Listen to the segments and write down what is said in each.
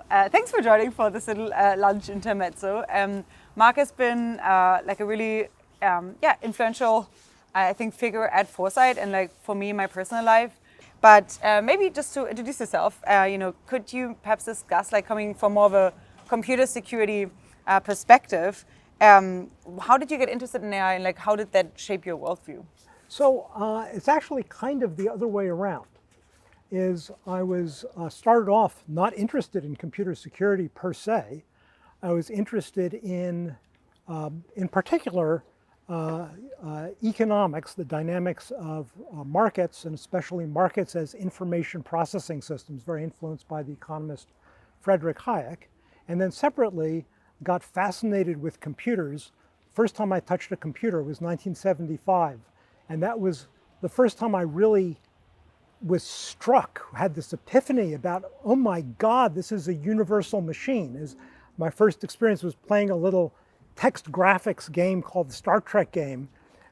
Thanks for joining for this little lunch intermezzo. Mark has been like a really influential, I think, figure at Foresight and like for me in my personal life. But maybe just to introduce yourself, could you perhaps discuss, like coming from more of a computer security perspective, how did you get interested in AI and like how did that shape your worldview? So it's actually kind of the other way around. I was started off not interested in computer security per se. I was interested in particular, economics, the dynamics of markets, and especially markets as information processing systems, very influenced by the economist Frederick Hayek. And then separately, got fascinated with computers. First time I touched a computer was 1975. And that was the first time I really was struck, had this epiphany about, oh my God, this is a universal machine. My first experience was playing a little text graphics game called the Star Trek game.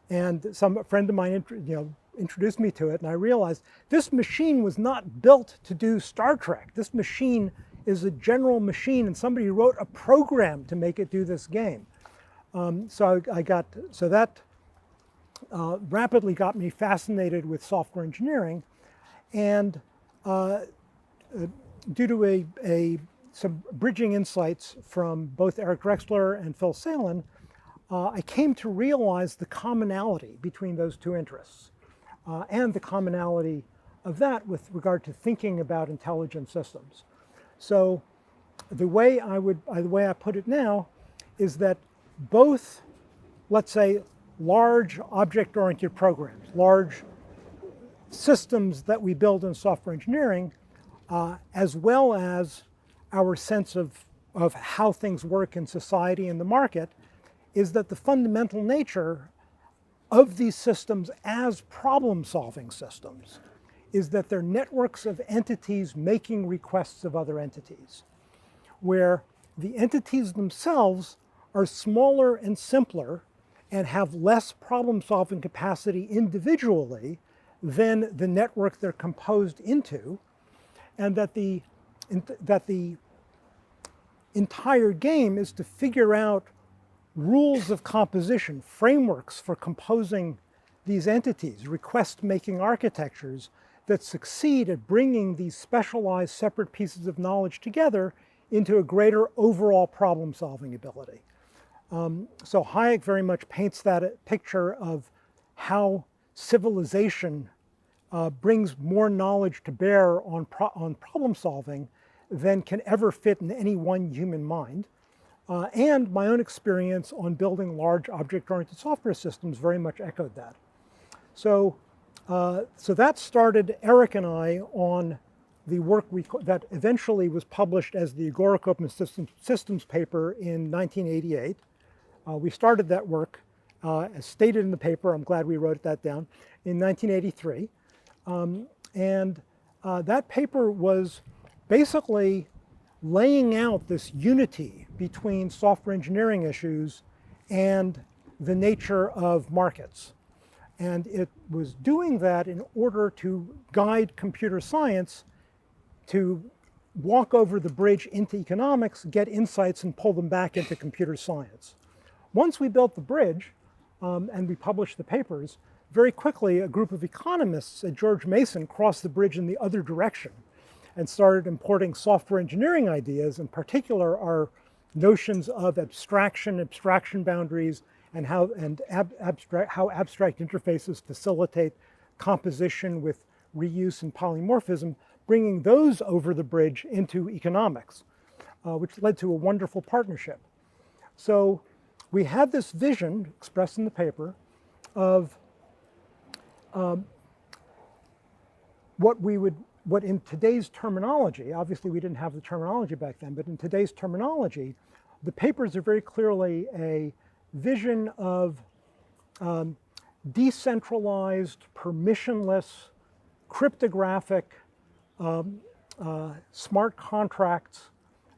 And a friend of mine introduced me to it, and I realized this machine was not built to do Star Trek. This machine is a general machine, and somebody wrote a program to make it do this game. So that rapidly got me fascinated with software engineering, and due to some bridging insights from both Eric Drexler and Phil Salen, I came to realize the commonality between those two interests, and the commonality of that with regard to thinking about intelligent systems. So the way I put it now is that both, let's say, large object-oriented programs, large systems that we build in software engineering, as well as our sense of how things work in society and the market, is that the fundamental nature of these systems as problem-solving systems is that they're networks of entities making requests of other entities, where the entities themselves are smaller and simpler and have less problem-solving capacity individually than the network they're composed into, and that the entire game is to figure out rules of composition, frameworks for composing these entities, request-making architectures that succeed at bringing these specialized separate pieces of knowledge together into a greater overall problem-solving ability. So Hayek very much paints that picture of how civilization brings more knowledge to bear on problem solving than can ever fit in any one human mind. And my own experience on building large object-oriented software systems very much echoed that. So that started Eric and I on the work that eventually was published as the Agoric Open Systems paper in 1988. We started that work, as stated in the paper, I'm glad we wrote that down, in 1983. That paper was basically laying out this unity between software engineering issues and the nature of markets. And it was doing that in order to guide computer science to walk over the bridge into economics, get insights, and pull them back into computer science. Once we built the bridge and we published the papers, very quickly a group of economists at George Mason crossed the bridge in the other direction and started importing software engineering ideas, in particular our notions of abstraction boundaries, and how abstract interfaces facilitate composition with reuse and polymorphism, bringing those over the bridge into economics, which led to a wonderful partnership. So we had this vision expressed in the paper of what in today's terminology, obviously we didn't have the terminology back then, but in today's terminology, the papers are very clearly a vision of decentralized, permissionless, cryptographic, smart contracts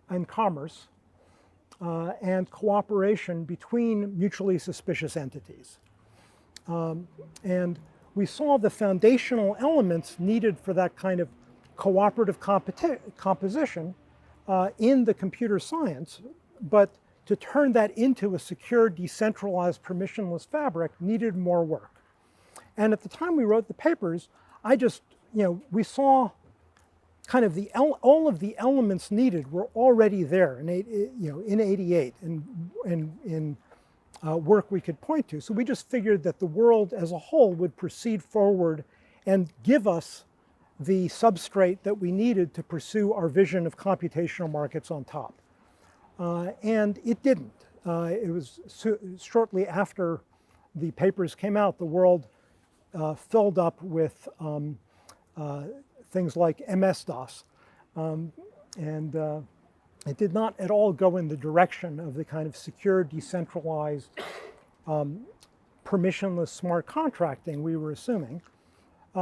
and commerce, and cooperation between mutually suspicious entities. And we saw the foundational elements needed for that kind of cooperative composition in the computer science, but to turn that into a secure, decentralized, permissionless fabric needed more work. And at the time we wrote the papers, we saw kind of all of the elements needed were already there in '88 in work we could point to. So we just figured that the world as a whole would proceed forward and give us the substrate that we needed to pursue our vision of computational markets on top. And it didn't. It was shortly after the papers came out, the world filled up with things like MS-DOS. And it did not at all go in the direction of the kind of secure, decentralized, permissionless smart contracting we were assuming.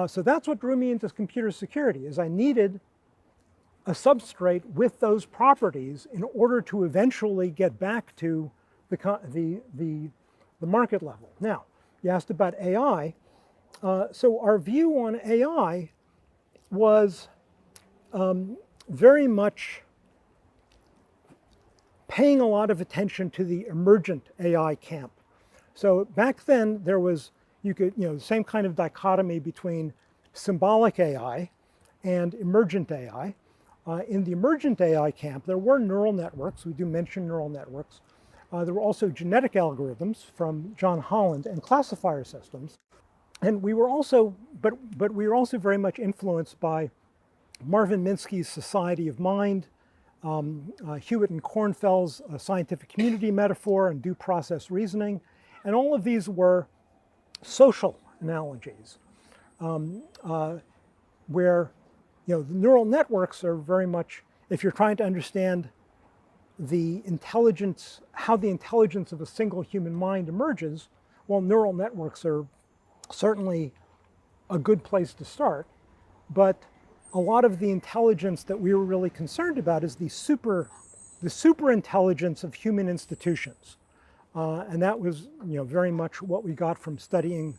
So that's what drew me into computer security, is I needed a substrate with those properties in order to eventually get back to the market level. Now, you asked about AI. So our view on AI was very much paying a lot of attention to the emergent AI camp. So back then there was, the same kind of dichotomy between symbolic AI and emergent AI. In the emergent AI camp, there were neural networks. We do mention neural networks. There were also genetic algorithms from John Holland and classifier systems. And we were also, but we were also very much influenced by Marvin Minsky's Society of Mind, Hewitt and Kornfeld's scientific community metaphor and due process reasoning. And all of these were social analogies where the neural networks are very much, if you're trying to understand the intelligence, how the intelligence of a single human mind emerges, well, neural networks are certainly a good place to start. But a lot of the intelligence that we were really concerned about is the super intelligence of human institutions. And that was very much what we got from studying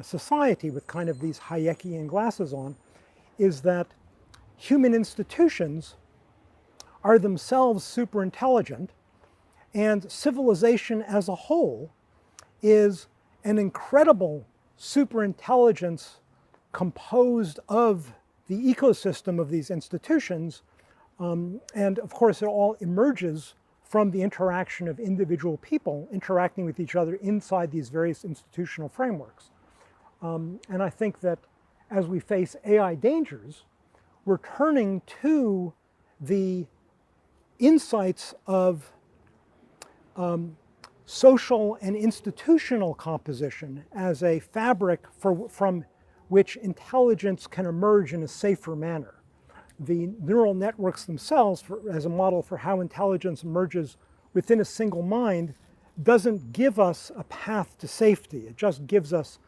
society with kind of these Hayekian glasses on, is that human institutions are themselves super intelligent, and civilization as a whole is an incredible super intelligence composed of the ecosystem of these institutions. And of course, it all emerges from the interaction of individual people interacting with each other inside these various institutional frameworks. And I think that as we face AI dangers, we're turning to the insights of social and institutional composition as a fabric from which intelligence can emerge in a safer manner. The neural networks themselves, as a model for how intelligence emerges within a single mind, doesn't give us a path to safety. It just gives us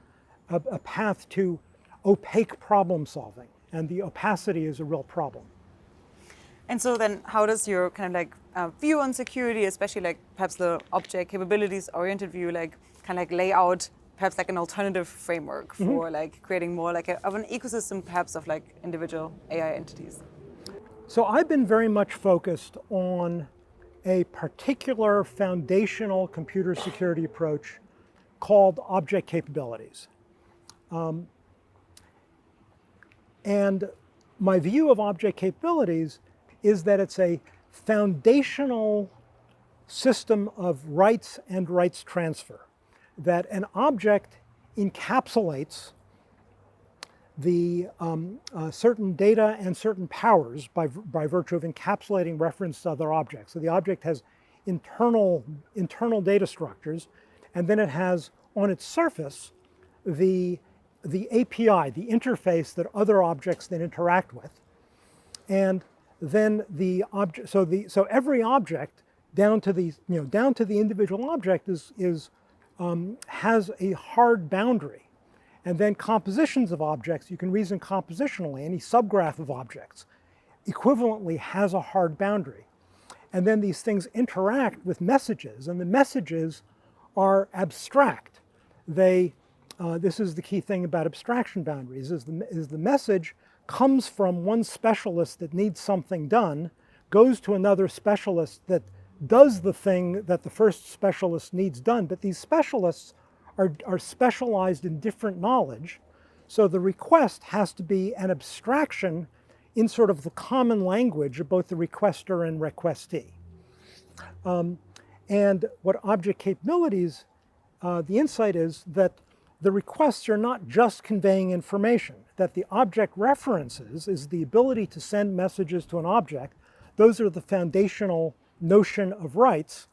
a path to opaque problem solving, and the opacity is a real problem. And so then how does your kind of like view on security, especially like perhaps the object capabilities oriented view, like kind of like lay out perhaps like an alternative framework for like creating more like of an ecosystem perhaps of like individual AI entities? So I've been very much focused on a particular foundational computer security approach called object capabilities. And my view of object capabilities is that it's a foundational system of rights and rights transfer, that an object encapsulates the certain data and certain powers by virtue of encapsulating reference to other objects. So the object has internal data structures, and then it has on its surface the API, the interface that other objects then interact with. And then the object, so every object down to the individual object has a hard boundary. And then compositions of objects, you can reason compositionally. Any subgraph of objects equivalently has a hard boundary. And then these things interact with messages, and the messages are abstract. This is the key thing about abstraction boundaries, is the message comes from one specialist that needs something done, goes to another specialist that does the thing that the first specialist needs done. But these specialists are specialized in different knowledge. So the request has to be an abstraction in sort of the common language of both the requester and requestee. And what object capabilities, the insight is that the requests are not just conveying information, that the object references is the ability to send messages to an object. Those are the foundational notion of rights,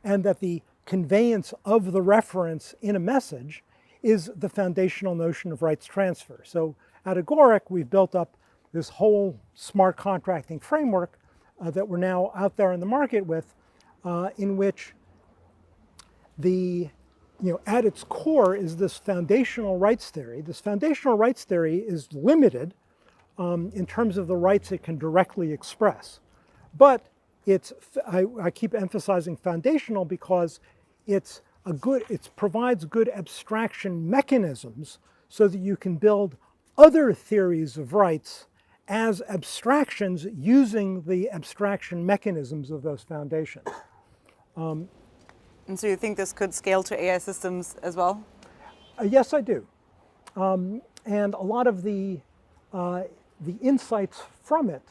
and that the conveyance of the reference in a message is the foundational notion of rights transfer. So at Agoric, we've built up this whole smart contracting framework that we're now out there in the market with, in which at its core is this foundational rights theory. This foundational rights theory is limited in terms of the rights it can directly express. But I keep emphasizing foundational because it provides good abstraction mechanisms so that you can build other theories of rights as abstractions using the abstraction mechanisms of those foundations. And so you think this could scale to AI systems as well? Yes, I do. And a lot of the insights from it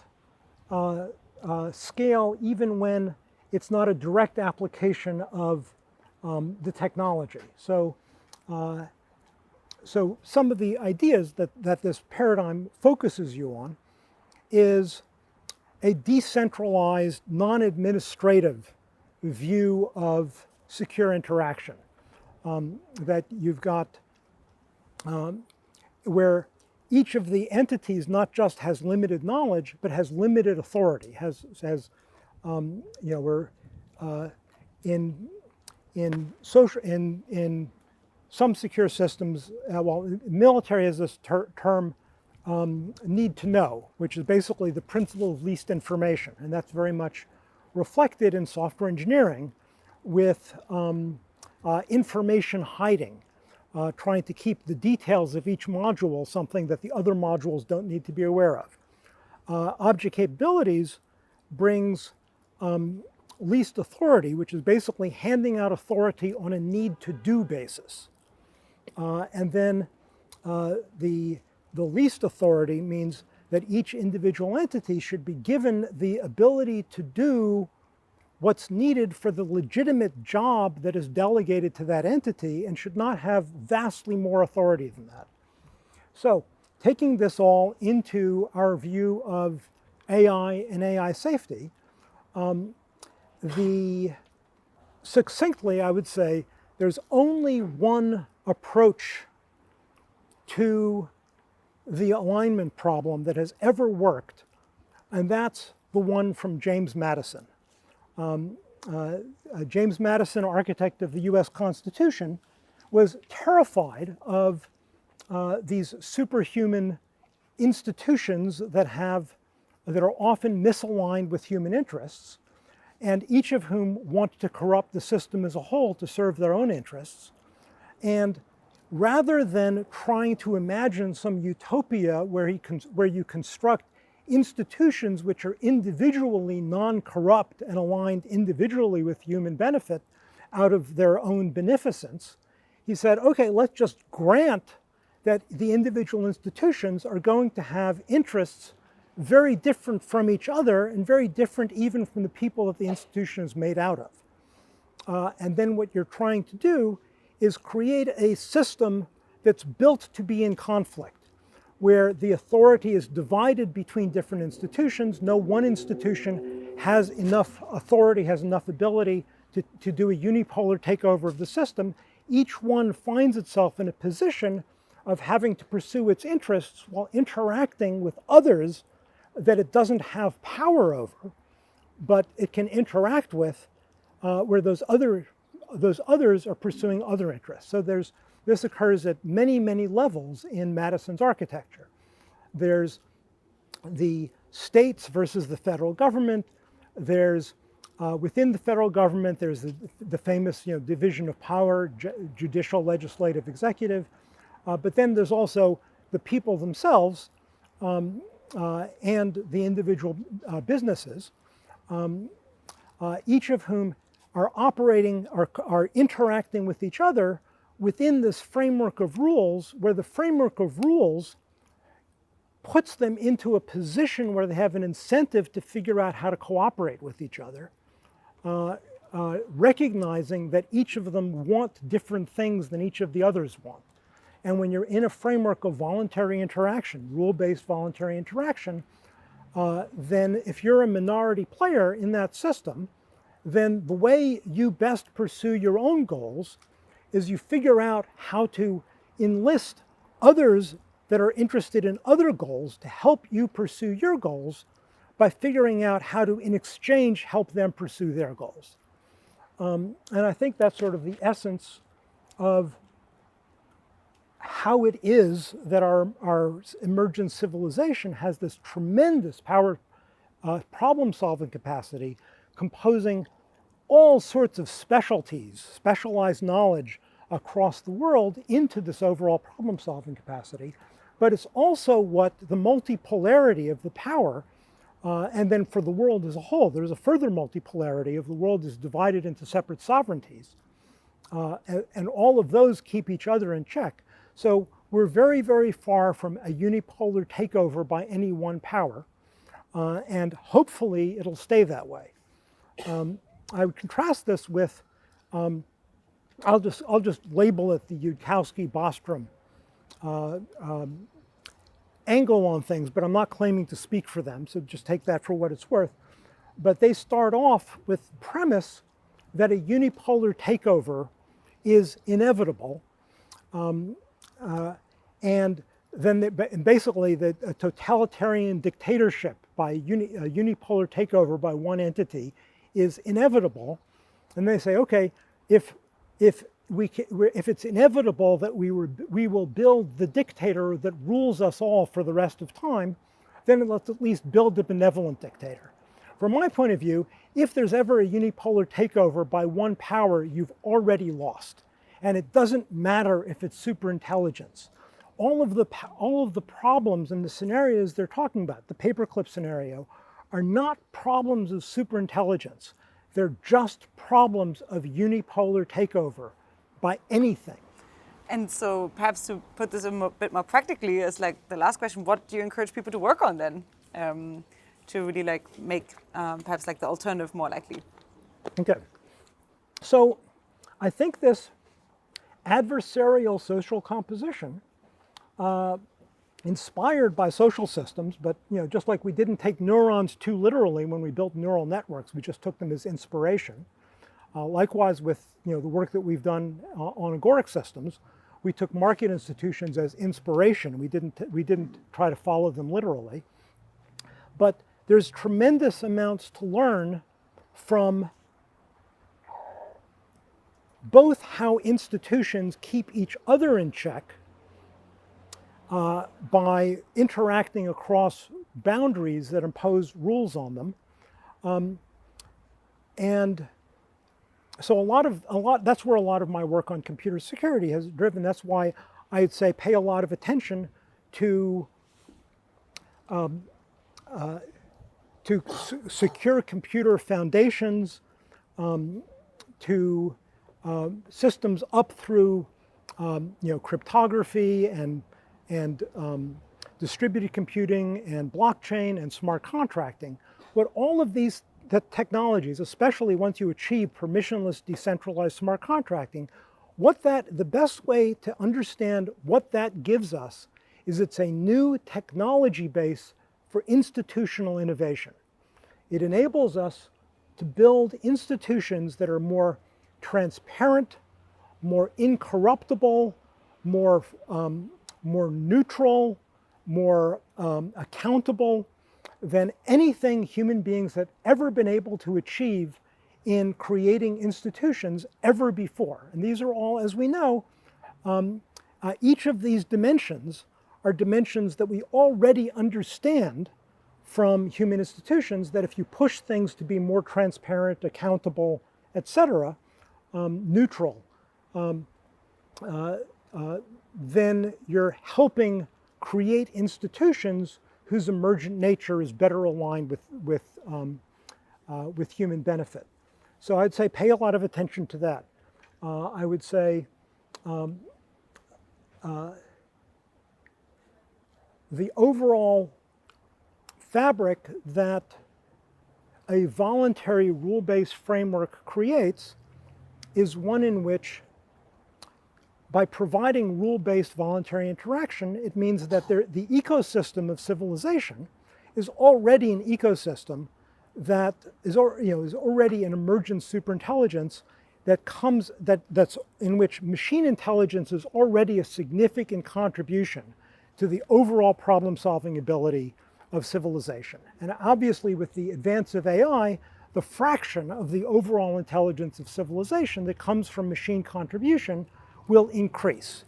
scale even when it's not a direct application of the technology. So some of the ideas that this paradigm focuses you on is a decentralized, non-administrative view of secure interaction. That you've got where each of the entities not just has limited knowledge, but has limited authority. We're in some secure systems. Military has this term need to know, which is basically the principle of least information, and that's very much reflected in software engineering with information hiding, trying to keep the details of each module something that the other modules don't need to be aware of. Object capabilities brings least authority, which is basically handing out authority on a need-to-do basis. And then the least authority means that each individual entity should be given the ability to do what's needed for the legitimate job that is delegated to that entity and should not have vastly more authority than that. So taking this all into our view of AI and AI safety, succinctly I would say there's only one approach to the alignment problem that has ever worked, and that's the one from James Madison. James Madison, architect of the US Constitution, was terrified of these superhuman institutions that are often misaligned with human interests, and each of whom want to corrupt the system as a whole to serve their own interests. And rather than trying to imagine some utopia where you construct institutions which are individually non-corrupt and aligned individually with human benefit out of their own beneficence, he said, okay, let's just grant that the individual institutions are going to have interests very different from each other and very different even from the people that the institution is made out of. And then what you're trying to do is create a system that's built to be in conflict, where the authority is divided between different institutions. No one institution has enough authority, has enough ability to do a unipolar takeover of the system. Each one finds itself in a position of having to pursue its interests while interacting with others that it doesn't have power over, but it can interact with, where those others are pursuing other interests. So this occurs at many, many levels in Madison's architecture. There's the states versus the federal government. There's within the federal government, there's the famous division of power, judicial, legislative, executive. But then there's also the people themselves and the individual businesses. each of whom are operating, are interacting with each other within this framework of rules, where the framework of rules puts them into a position where they have an incentive to figure out how to cooperate with each other, recognizing that each of them want different things than each of the others want. And when you're in a framework of voluntary interaction, rule-based voluntary interaction, then if you're a minority player in that system, then the way you best pursue your own goals is you figure out how to enlist others that are interested in other goals to help you pursue your goals by figuring out how to, in exchange, help them pursue their goals. And I think that's sort of the essence of how it is that our emergent civilization has this tremendous power, problem-solving capacity, composing all sorts of specialties, specialized knowledge across the world into this overall problem-solving capacity. But it's also what the multipolarity of the power, and then for the world as a whole, there's a further multipolarity of the world is divided into separate sovereignties. And all of those keep each other in check. So we're very, very far from a unipolar takeover by any one power, and hopefully it'll stay that way. I would contrast this with, I'll just label it the Yudkowsky-Bostrom angle on things, but I'm not claiming to speak for them, so just take that for what it's worth. But they start off with the premise that a unipolar takeover is inevitable, and then basically that a totalitarian dictatorship by a unipolar takeover by one entity is inevitable. And they say, okay, if it's inevitable that we will build the dictator that rules us all for the rest of time, then let's at least build a benevolent dictator. From my point of view, if there's ever a unipolar takeover by one power, you've already lost. And it doesn't matter if it's superintelligence. All of the problems and the scenarios they're talking about, the paperclip scenario, are not problems of superintelligence. They're just problems of unipolar takeover by anything. And so perhaps to put this a bit more practically, as like the last question, what do you encourage people to work on then to really like make perhaps like the alternative more likely? Okay. So I think this adversarial social composition, inspired by social systems, but just like we didn't take neurons too literally when we built neural networks, we just took them as inspiration. Likewise with the work that we've done on agoric systems, we took market institutions as inspiration. We didn't try to follow them literally. But there's tremendous amounts to learn from both how institutions keep each other in check by interacting across boundaries that impose rules on them, and so that's where a lot of my work on computer security has driven. That's why I'd say pay a lot of attention to secure computer foundations, to systems up through cryptography and distributed computing and blockchain and smart contracting. What all of these technologies, especially once you achieve permissionless decentralized smart contracting, the best way to understand what that gives us is it's a new technology base for institutional innovation. It enables us to build institutions that are more transparent, more incorruptible, more neutral, more accountable than anything human beings have ever been able to achieve in creating institutions ever before. And these are all, as we know, each of these dimensions are dimensions that we already understand from human institutions, that if you push things to be more transparent, accountable, etc., neutral, then you're helping create institutions whose emergent nature is better aligned with with human benefit. So I'd say pay a lot of attention to that. I would say the overall fabric that a voluntary rule-based framework creates is one in which, by providing rule-based voluntary interaction, it means that the ecosystem of civilization is already an ecosystem that is already an emergent superintelligence that's in which machine intelligence is already a significant contribution to the overall problem-solving ability of civilization. And obviously, with the advance of AI, the fraction of the overall intelligence of civilization that comes from machine contribution will increase.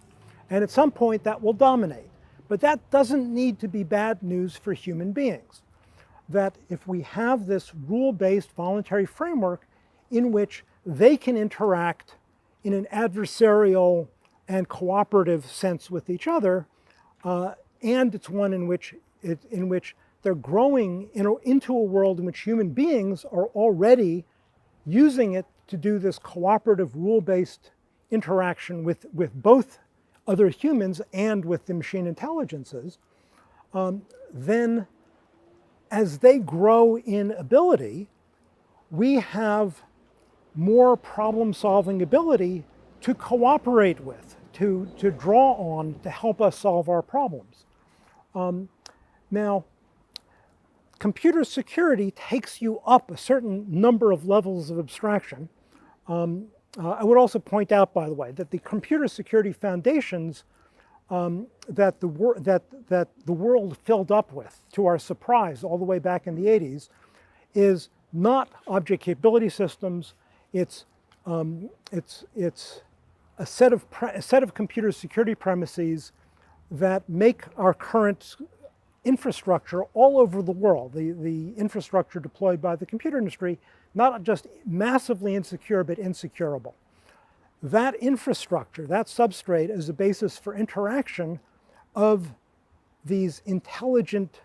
And at some point, that will dominate. But that doesn't need to be bad news for human beings. That if we have this rule-based voluntary framework in which they can interact in an adversarial and cooperative sense with each other, and it's one in which they're growing into a world in which human beings are already using it to do this cooperative rule-based interaction with both other humans and with the machine intelligences, then as they grow in ability, we have more problem-solving ability to cooperate with, to draw on to help us solve our problems. Now, computer security takes you up a certain number of levels of abstraction. I would also point out, by the way, that the computer security foundations that the world filled up with, to our surprise, all the way back in the 80s, is not object capability systems. It's a set of computer security premises that make our current infrastructure all over the world, the infrastructure deployed by the computer industry, not just massively insecure, but insecurable. That infrastructure, that substrate, is the basis for interaction of these intelligent,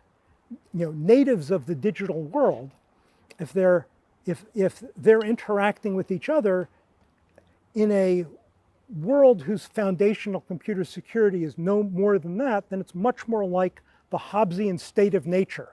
natives of the digital world. If they're interacting with each other in a world whose foundational computer security is no more than that, then it's much more like the Hobbesian state of nature,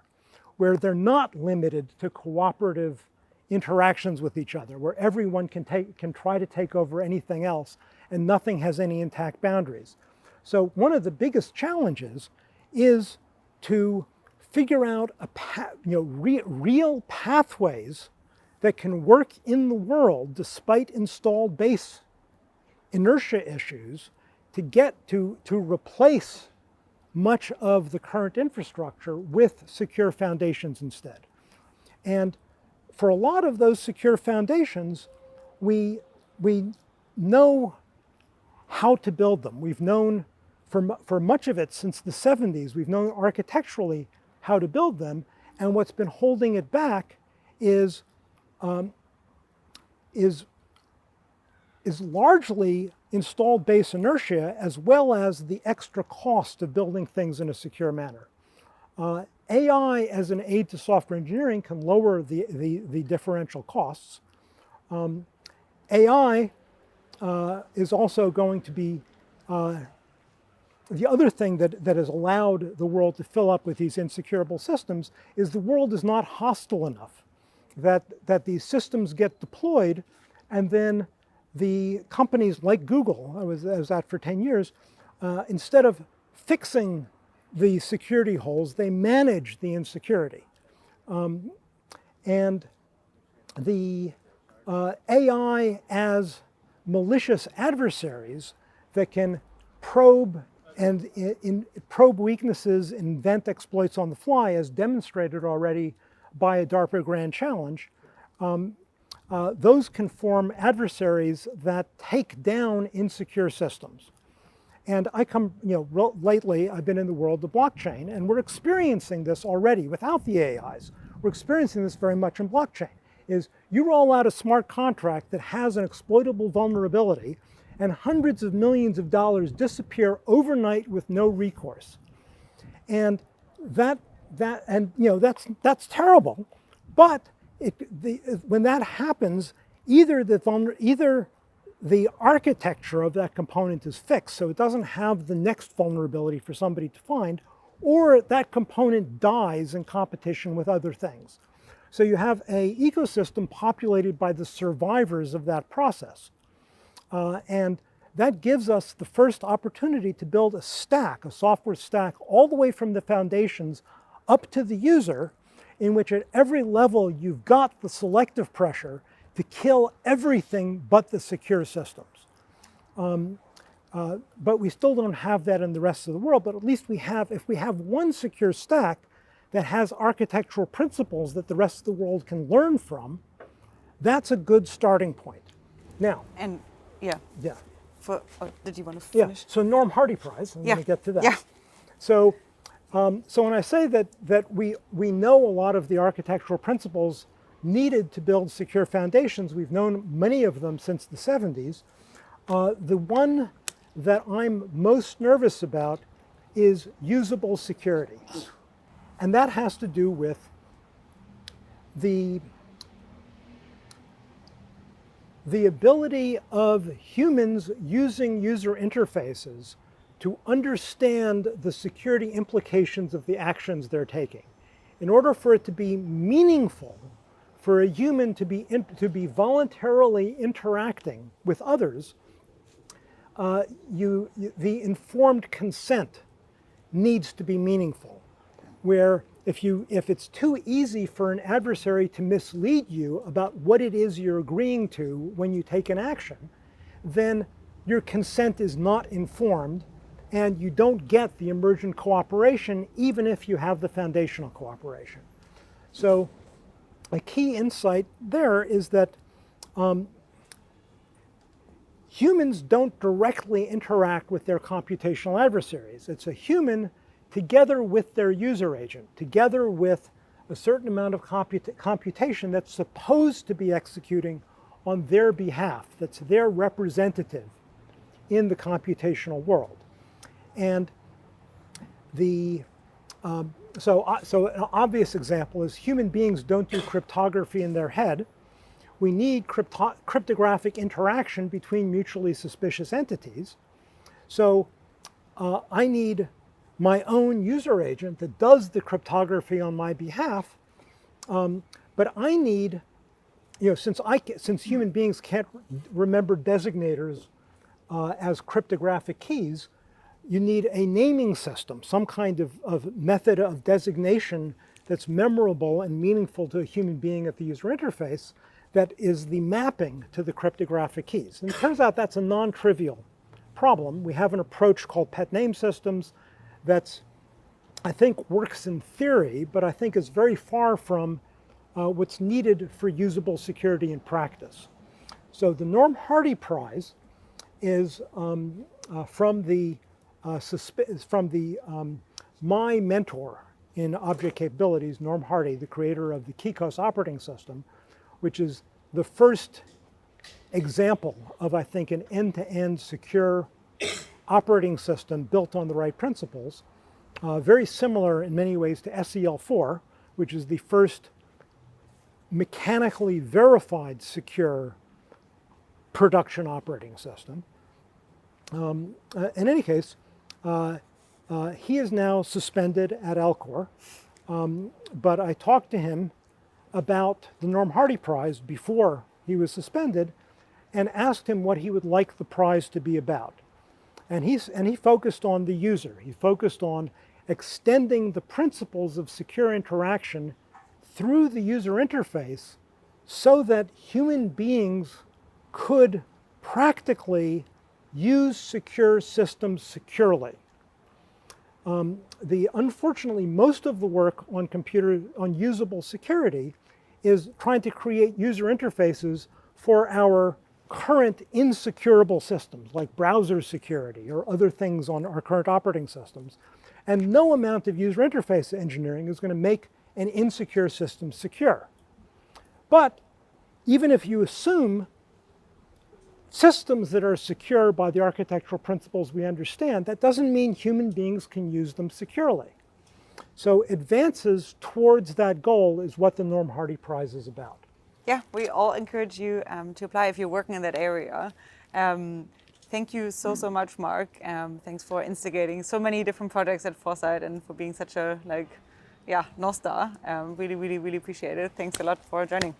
where they're not limited to cooperative interactions with each other, where everyone can try to take over anything else and nothing has any intact boundaries. So one of the biggest challenges is to figure out real pathways that can work in the world despite installed base inertia issues to replace much of the current infrastructure with secure foundations instead. And for a lot of those secure foundations, we know how to build them. We've known for much of it since the 70s, we've known architecturally how to build them, and what's been holding it back is largely installed base inertia, as well as the extra cost of building things in a secure manner. AI as an aid to software engineering can lower the differential costs. AI is also going to be the other thing that has allowed the world to fill up with these insecurable systems is the world is not hostile enough, that these systems get deployed, and then the companies like Google, I was at for 10 years, instead of fixing the security holes, they manage the insecurity. And the AI as malicious adversaries that can probe and probe weaknesses, invent exploits on the fly, as demonstrated already by a DARPA Grand Challenge, those can form adversaries that take down insecure systems. And lately I've been in the world of blockchain, and we're experiencing this already without the AIs. We're experiencing this very much in blockchain. Is you roll out a smart contract that has an exploitable vulnerability, and hundreds of millions of dollars disappear overnight with no recourse. And that's terrible. But when that happens, either the architecture of that component is fixed, so it doesn't have the next vulnerability for somebody to find, or that component dies in competition with other things. So you have an ecosystem populated by the survivors of that process. And that gives us the first opportunity to build a stack, a software stack, all the way from the foundations up to the user, in which at every level you've got the selective pressure to kill everything but the secure systems. But we still don't have that in the rest of the world, but at least we have, if we have one secure stack that has architectural principles that the rest of the world can learn from, that's a good starting point. Now. And yeah. Yeah. Did you want to finish? Yeah, so Norm Hardy Prize, I'm going to get to that. Yeah. So when I say that we know a lot of the architectural principles needed to build secure foundations, we've known many of them since the 70s. The one that I'm most nervous about is usable security. And that has to do with the ability of humans using user interfaces to understand the security implications of the actions they're taking. In order for it to be meaningful, for a human to be voluntarily interacting with others, the informed consent needs to be meaningful. Where if it's too easy for an adversary to mislead you about what it is you're agreeing to when you take an action, then your consent is not informed and you don't get the emergent cooperation even if you have the foundational cooperation. So a key insight there is that humans don't directly interact with their computational adversaries. It's a human together with their user agent, together with a certain amount of computation that's supposed to be executing on their behalf, that's their representative in the computational world. And so an obvious example is human beings don't do cryptography in their head. We need cryptographic interaction between mutually suspicious entities. So I need my own user agent that does the cryptography on my behalf, but I need, since human beings can't remember designators as cryptographic keys, you need a naming system, some kind of method of designation that's memorable and meaningful to a human being at the user interface that is the mapping to the cryptographic keys. And it turns out that's a non-trivial problem. We have an approach called pet name systems that's, I think, works in theory, but I think is very far from what's needed for usable security in practice. So the Norm Hardy Prize is from my mentor in object capabilities, Norm Hardy, the creator of the Kikos operating system, which is the first example of, I think, an end-to-end secure operating system built on the right principles, very similar in many ways to SEL4, which is the first mechanically verified secure production operating system. In any case, he is now suspended at Alcor, but I talked to him about the Norm Hardy Prize before he was suspended and asked him what he would like the prize to be about. And he focused on the user. He focused on extending the principles of secure interaction through the user interface so that human beings could practically use secure systems securely. Unfortunately, most of the work on usable security is trying to create user interfaces for our current insecurable systems, like browser security or other things on our current operating systems. And no amount of user interface engineering is going to make an insecure system secure. But even if you assume systems that are secure by the architectural principles we understand, that doesn't mean human beings can use them securely. So advances towards that goal is what the Norm Hardy Prize is about. Yeah, we all encourage you to apply if you're working in that area. Thank you so much, Mark. Thanks for instigating so many different projects at Foresight and for being such a North Star. Really appreciate it. Thanks a lot for joining.